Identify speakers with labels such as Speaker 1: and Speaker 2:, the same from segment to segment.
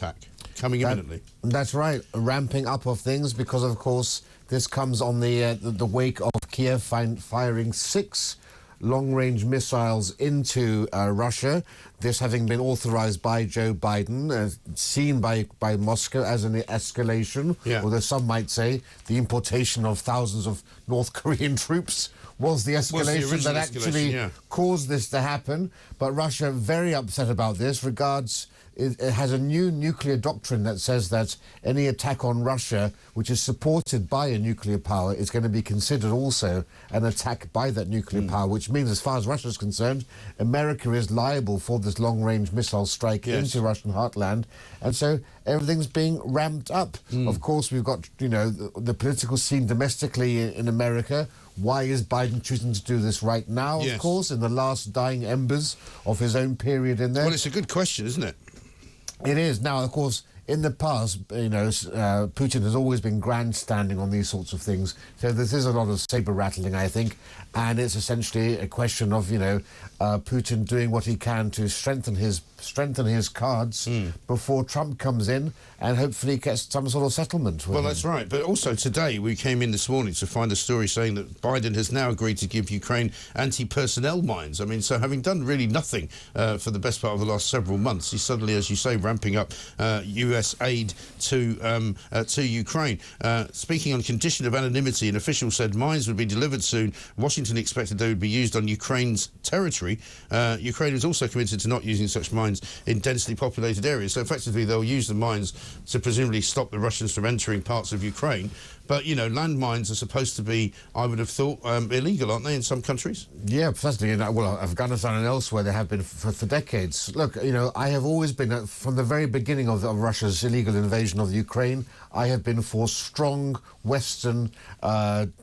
Speaker 1: attack coming imminently.
Speaker 2: That's right, ramping up of things because, of course, this comes on the wake of Kiev firing 6 long-range missiles into Russia, this having been authorized by Joe Biden, seen by Moscow as an escalation, although some might say the importation of thousands of North Korean troops was the escalation that actually caused this to happen. But Russia, very upset about this, it has a new nuclear doctrine that says that any attack on Russia, which is supported by a nuclear power, is going to be considered also an attack by that nuclear power, which means, as far as Russia is concerned, America is liable for this long-range missile strike into Russian heartland. And so everything's being ramped up. Of course, we've got, the political scene domestically in America. Why is Biden choosing to do this right now, of course, in the last dying embers of his own period in there?
Speaker 1: Well, it's a good question, isn't it?
Speaker 2: It is. Now, of course, in the past, Putin has always been grandstanding on these sorts of things. So this is a lot of saber rattling, I think, and it's essentially a question of, Putin doing what he can to strengthen his cards before Trump comes in and hopefully gets some sort of settlement.
Speaker 1: Well, that's right. But also today we came in this morning to find a story saying that Biden has now agreed to give Ukraine anti-personnel mines. I mean, so having done really nothing for the best part of the last several months, he's suddenly, as you say, ramping up US aid to Ukraine. Speaking on condition of anonymity, an official said mines would be delivered soon. Washington expected they would be used on Ukraine's territory. Ukraine is also committed to not using such mines in densely populated areas. So effectively they'll use the mines to presumably stop the Russians from entering parts of Ukraine. But, landmines are supposed to be, I would have thought, illegal, aren't they, in some countries?
Speaker 2: Yeah, precisely. Well, Afghanistan and elsewhere, they have been for decades. Look, I have always been, from the very beginning of Russia's illegal invasion of Ukraine, I have been for strong Western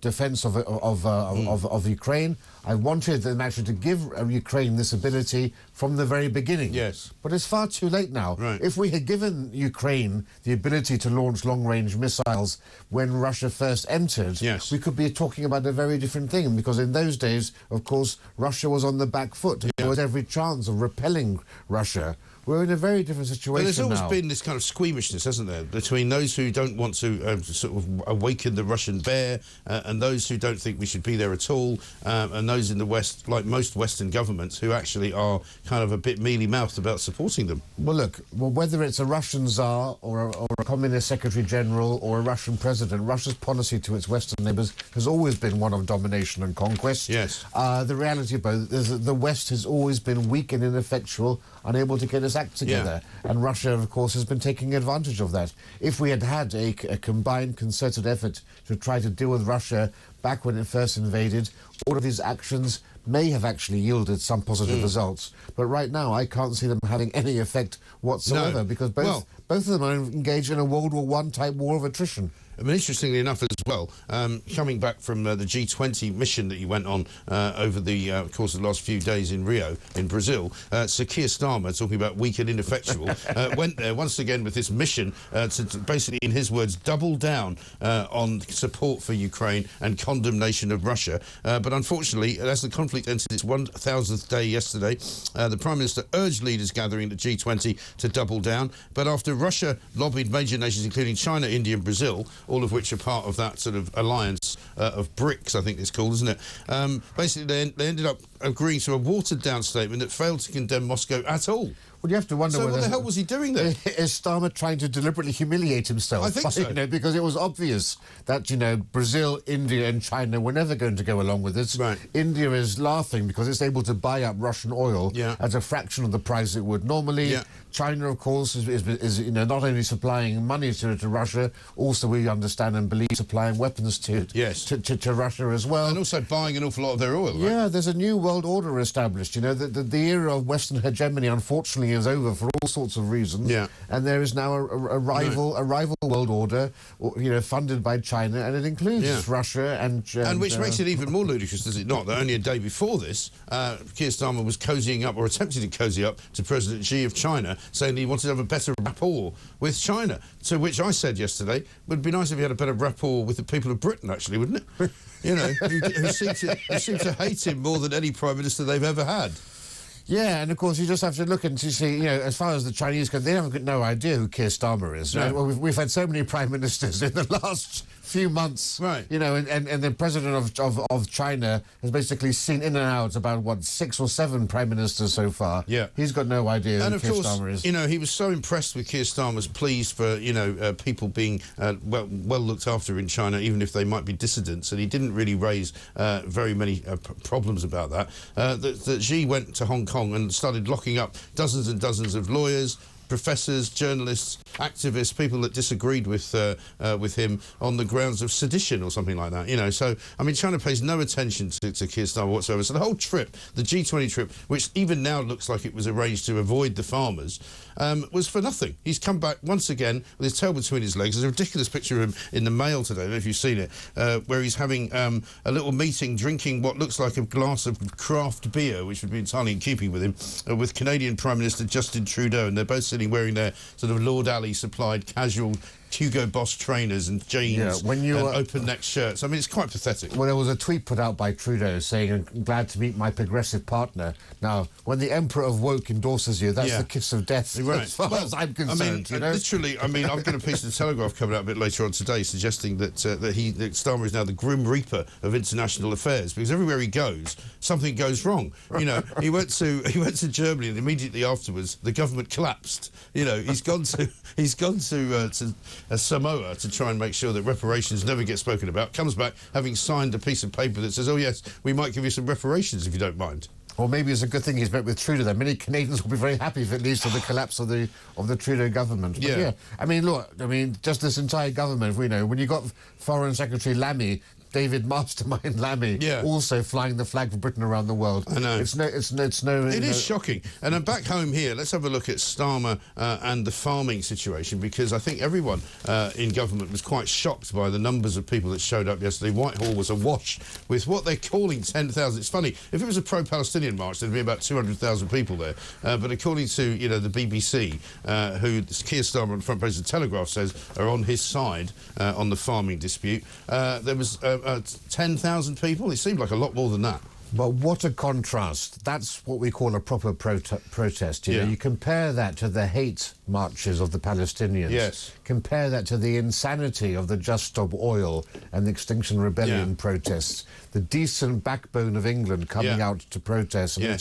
Speaker 2: defence of Ukraine. I wanted them actually to give Ukraine this ability from the very beginning.
Speaker 1: Yes.
Speaker 2: But it's far too late now.
Speaker 1: Right.
Speaker 2: If we had given Ukraine the ability to launch long-range missiles when Russia first entered, we could be talking about a very different thing, because in those days, of course, Russia was on the back foot. There was every chance of repelling Russia. We're in a very different situation now.
Speaker 1: There's always been this kind of squeamishness, hasn't there, between those who don't want to sort of awaken the Russian bear and those who don't think we should be there at all, and those in the West, like most Western governments, who actually are kind of a bit mealy-mouthed about supporting them.
Speaker 2: Well, look, whether it's a Russian Tsar or a Communist Secretary-General or a Russian President, Russia's policy to its Western neighbours has always been one of domination and conquest.
Speaker 1: Yes.
Speaker 2: The reality of both is that the West has always been weak and ineffectual, unable to get its act together. And Russia, of course, has been taking advantage of that. If we had had a combined, concerted effort to try to deal with Russia back when it first invaded, all of these actions may have actually yielded some positive results. But right now, I can't see them having any effect whatsoever, because both of them are engaged in a World War I type war of attrition.
Speaker 1: I mean, interestingly enough as well, coming back from the G20 mission that you went on over the course of the last few days in Rio, in Brazil, Sir Keir Starmer, talking about weak and ineffectual, went there once again with this mission to basically, in his words, double down on support for Ukraine and condemnation of Russia. But unfortunately, as the conflict entered its 1,000th day yesterday, the Prime Minister urged leaders gathering at G20 to double down. But after Russia lobbied major nations, including China, India and Brazil, all of which are part of that sort of alliance of BRICS, I think it's called, isn't it? Basically, they ended up agreeing to a watered-down statement that failed to condemn Moscow at all.
Speaker 2: Well, you have to wonder
Speaker 1: so what the hell was he doing there?
Speaker 2: Is Starmer trying to deliberately humiliate himself?
Speaker 1: I think so.
Speaker 2: Because it was obvious that, Brazil, India and China were never going to go along with this.
Speaker 1: Right.
Speaker 2: India is laughing because it's able to buy up Russian oil at a fraction of the price it would normally. China, of course, is not only supplying money to Russia, also, we understand and believe, supplying weapons to Russia as well.
Speaker 1: And also buying an awful lot of their oil, right?
Speaker 2: Yeah, there's a new world order established. The era of Western hegemony, unfortunately, is over for all sorts of reasons. And there is now a rival world order, funded by China, and it includes Russia and
Speaker 1: which makes it even more ludicrous, does it not? That only a day before this, Keir Starmer was cozying up, or attempting to cozy up, to President Xi of China, saying that he wanted to have a better rapport with China. To which I said yesterday, it would be nice if he had a better rapport with the people of Britain, actually, wouldn't it? who seem to hate him more than any Prime Minister they've ever had.
Speaker 2: Yeah, and of course you just have to look and to see, you know, as far as the Chinese go, they have got no idea who Keir Starmer is.
Speaker 1: No.
Speaker 2: Right? Well, we've had so many prime ministers in the last few months,
Speaker 1: right?
Speaker 2: You know, and the president of China has basically seen in and out about, what, 6 or 7 prime ministers so far.
Speaker 1: Yeah.
Speaker 2: He's got no idea who Keir Starmer is.
Speaker 1: You know, he was so impressed with Keir Starmer's pleas for, you know, people being well looked after in China, even if they might be dissidents, and he didn't really raise very many problems about that. That Xi went to Hong Kong and started locking up dozens and dozens of lawyers, professors, journalists, activists, people that disagreed with him on the grounds of sedition or something like that. You know, so I mean, China pays no attention to Keir Starmer whatsoever. So the whole trip, the G20 trip, which even now looks like it was arranged to avoid the farmers, was for nothing. He's come back once again with his tail between his legs. There's a ridiculous picture of him in the Mail today, I don't know if you've seen it, where he's having a little meeting, drinking what looks like a glass of craft beer, which would be entirely in keeping with him, with Canadian Prime Minister Justin Trudeau, and they're both sitting wearing their sort of Lord Alley supplied casual Hugo Boss trainers and jeans, and open-neck shirts. I mean, it's quite pathetic.
Speaker 2: Well, there was a tweet put out by Trudeau saying, "I'm glad to meet my progressive partner." Now, when the Emperor of Woke endorses you, that's the kiss of death,
Speaker 1: right.
Speaker 2: As far as I'm concerned.
Speaker 1: I mean,
Speaker 2: you know?
Speaker 1: literally, I mean, I've got a piece of the Telegraph coming out a bit later on today suggesting that that Starmer is now the Grim Reaper of international affairs, because everywhere he goes, something goes wrong. You know, he went to Germany, and immediately afterwards, the government collapsed. You know, he's gone to Samoa to try and make sure that reparations never get spoken about, comes back having signed a piece of paper that says, oh yes, we might give you some reparations if you don't mind.
Speaker 2: Or maybe it's a good thing he's met with Trudeau. Many Canadians will be very happy if it leads to the collapse of the Trudeau government. But yeah, I mean, look, I mean, just this entire government, you know, when you got Foreign Secretary Lammy, David Mastermind Lammy, also flying the flag for Britain around the world.
Speaker 1: I know.
Speaker 2: It
Speaker 1: is shocking. And back home here, let's have a look at Starmer and the farming situation, because I think everyone in government was quite shocked by the numbers of people that showed up yesterday. Whitehall was awash with what they're calling 10,000. It's funny, if it was a pro-Palestinian march, there'd be about 200,000 people there. But according to, you know, the BBC, who Keir Starmer on the front page of the Telegraph says are on his side on the farming dispute, there was 10,000 people. It seemed like a lot more than that.
Speaker 2: But what a contrast. That's what we call a proper protest. You know, you compare that to the hate marches of the Palestinians.
Speaker 1: Yes.
Speaker 2: Compare that to the insanity of the Just Stop Oil and the Extinction Rebellion protests. The decent backbone of England coming out to protest. And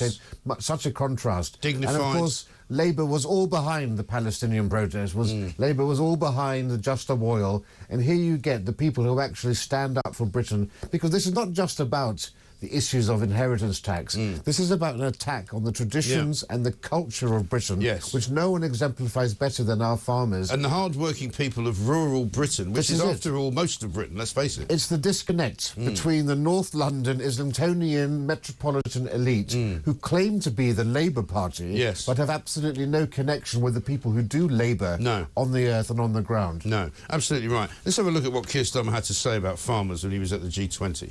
Speaker 2: such a contrast.
Speaker 1: Dignified.
Speaker 2: And of course, Labour was all behind the Palestinian protest. Labour was all behind the Just Stop Oil. And here you get the people who actually stand up for Britain. Because this is not just about the issues of inheritance tax. This is about an attack on the traditions and the culture of Britain, which no one exemplifies better than our farmers.
Speaker 1: And the hard-working people of rural Britain, which is after all most of Britain, let's face it.
Speaker 2: It's the disconnect between the North London Islingtonian metropolitan elite who claim to be the Labour Party, but have absolutely no connection with the people who do labour on the earth and on the ground.
Speaker 1: No, absolutely right. Let's have a look at what Keir Starmer had to say about farmers when he was at the G20.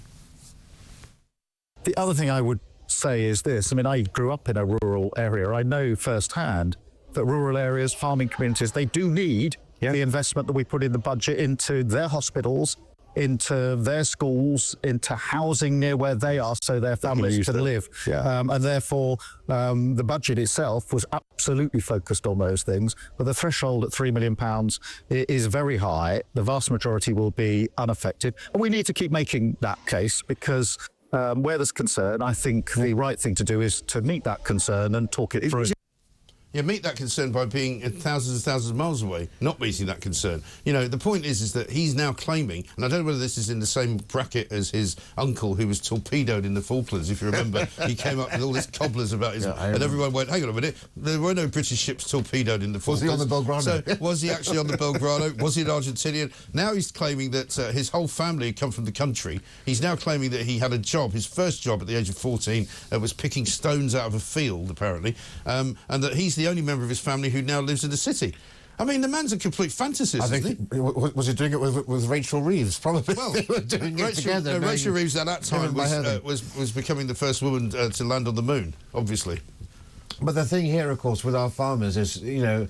Speaker 3: The other thing I would say is this. I mean, I grew up in a rural area. I know firsthand that rural areas, farming communities, they do need the investment that we put in the budget into their hospitals, into their schools, into housing near where they are so their families can live. And therefore, the budget itself was absolutely focused on those things. But the threshold at £3 million is very high. The vast majority will be unaffected. And we need to keep making that case because where there's concern, I think the right thing to do is to meet that concern and talk it through.
Speaker 1: Yeah, meet that concern by being thousands and thousands of miles away, not meeting that concern. You know, the point is that he's now claiming, and I don't know whether this is in the same bracket as his uncle who was torpedoed in the Falklands, if you remember. He came up with all this cobblers about his... and everyone went, hang on a minute, there were no British ships torpedoed in the Falklands.
Speaker 2: Was he on the Belgrano?
Speaker 1: So, was he actually on the Belgrano? Was he an Argentinian? Now he's claiming that his whole family had come from the country. He's now claiming that he had a job, his first job at the age of 14, was picking stones out of a field, apparently, and that he's the only member of his family who now lives in the city. I mean, the man's a complete fantasist,
Speaker 2: I think was he doing it with Rachel Reeves? Probably.
Speaker 1: Well,
Speaker 2: they were doing it together.
Speaker 1: Rachel Reeves at that time was becoming the first woman to land on the moon, obviously.
Speaker 2: But the thing here, of course, with our farmers is, you know,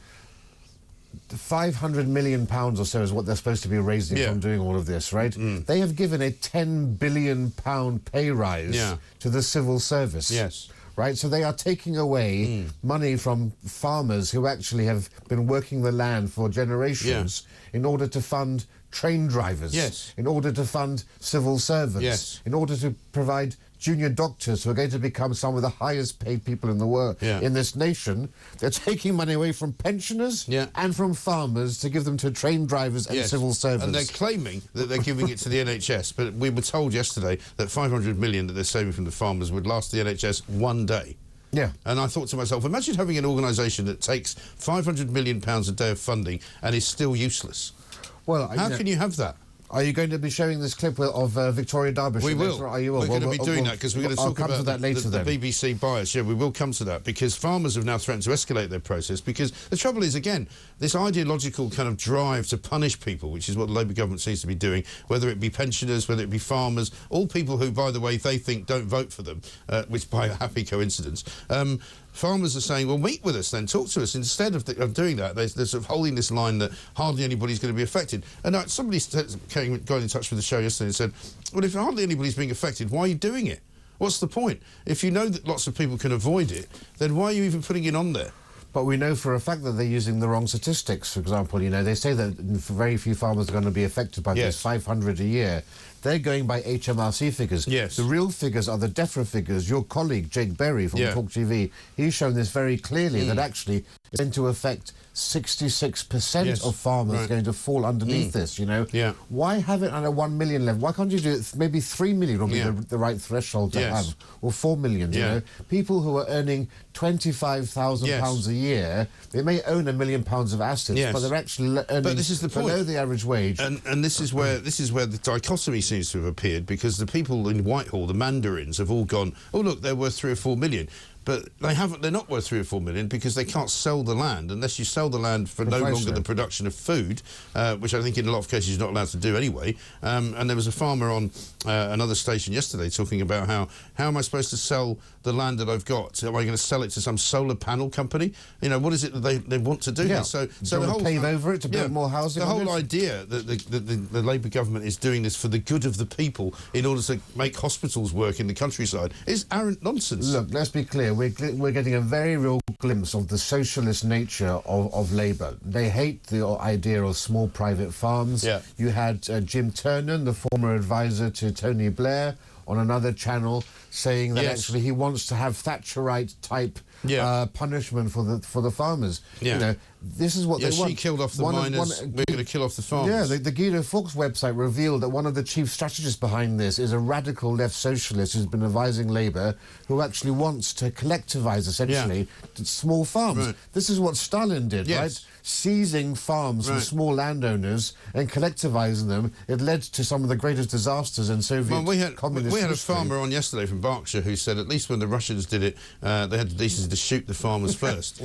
Speaker 2: £500 million or so is what they're supposed to be raising from doing all of this, right? They have given a £10 billion pay rise to the civil service.
Speaker 1: Yes.
Speaker 2: right? So they are taking away money from farmers who actually have been working the land for generations in order to fund train drivers, in order to fund civil servants, in order to provide junior doctors who are going to become some of the highest paid people in the world in this nation. They're taking money away from pensioners and from farmers to give them to train drivers and civil servants.
Speaker 1: And they're claiming that they're giving it to the NHS, but we were told yesterday that 500 million that they're saving from the farmers would last the NHS one day.
Speaker 2: Yeah.
Speaker 1: And I thought to myself, imagine having an organisation that takes £500 million a day of funding and is still useless.
Speaker 2: Well,
Speaker 1: how can you have that?
Speaker 2: Are you going to be showing this clip of Victoria Derbyshire?
Speaker 1: We will.
Speaker 2: We're
Speaker 1: going to be doing that because we're going to talk about
Speaker 2: that later,
Speaker 1: the BBC bias. Yeah, we will come to that because farmers have now threatened to escalate their process because the trouble is, again, this ideological kind of drive to punish people, which is what the Labour government seems to be doing, whether it be pensioners, whether it be farmers, all people who, by the way, they think don't vote for them, which by a happy coincidence. Farmers are saying, well, meet with us then, talk to us. Instead of doing that, they're sort of holding this line that hardly anybody's going to be affected. And somebody got in touch with the show yesterday and said, well, if hardly anybody's being affected, why are you doing it? What's the point? If you know that lots of people can avoid it, then why are you even putting it on there?
Speaker 2: But we know for a fact that they're using the wrong statistics. For example, you know, they say that very few farmers are going to be affected by this 500 a year. They're going by HMRC figures.
Speaker 1: Yes.
Speaker 2: The real figures are the DEFRA figures. Your colleague, Jake Berry from talkTV, he's shown this very clearly, that actually it's going to affect 66% of farmers going to fall underneath this, you know.
Speaker 1: Yeah.
Speaker 2: Why have it on a 1 million level? Why can't you do it maybe 3 million would be the right threshold to have, or 4 million, you know? People who are earning £25,000 a year, they may own £1 million of assets, but they're actually earning
Speaker 1: this is the point.
Speaker 2: below the average wage.
Speaker 1: And this is where the dichotomy seems to have appeared, because the people in Whitehall, the mandarins, have all gone, oh look, they're worth 3 or 4 million. But they're not worth 3 or 4 million because they can't sell the land unless you sell the land for no longer the production of food, which I think in a lot of cases you're not allowed to do anyway. And there was a farmer on another station yesterday talking about how am I supposed to sell the land that I've got? Am I going to sell it to some solar panel company? You know, what is it that they want to do?
Speaker 2: Yeah.
Speaker 1: So
Speaker 2: the whole pave over it to build more housing.
Speaker 1: The whole idea that the Labour government is doing this for the good of the people in order to make hospitals work in the countryside is arrant nonsense.
Speaker 2: Look, let's be clear. We're getting a very real glimpse of the socialist nature of Labour. They hate the idea of small private farms.
Speaker 1: Yeah.
Speaker 2: You had Jim Tiernan, the former advisor to Tony Blair, on another channel saying that actually he wants to have Thatcherite type punishment for the farmers.
Speaker 1: Yeah.
Speaker 2: You know, this is what they want.
Speaker 1: She killed off the miners. We're going to kill off the farmers.
Speaker 2: Yeah, the Guido Fawkes website revealed that one of the chief strategists behind this is a radical left socialist who's been advising Labour, who actually wants to collectivise, essentially, small farms.
Speaker 1: Right.
Speaker 2: This is what Stalin did, right? Seizing farms from small landowners and collectivising them. It led to some of the greatest disasters in Soviet communist
Speaker 1: We had a
Speaker 2: history.
Speaker 1: farmer on yesterday from Berkshire who said at least when the Russians did it, they had the decency to shoot the farmers first.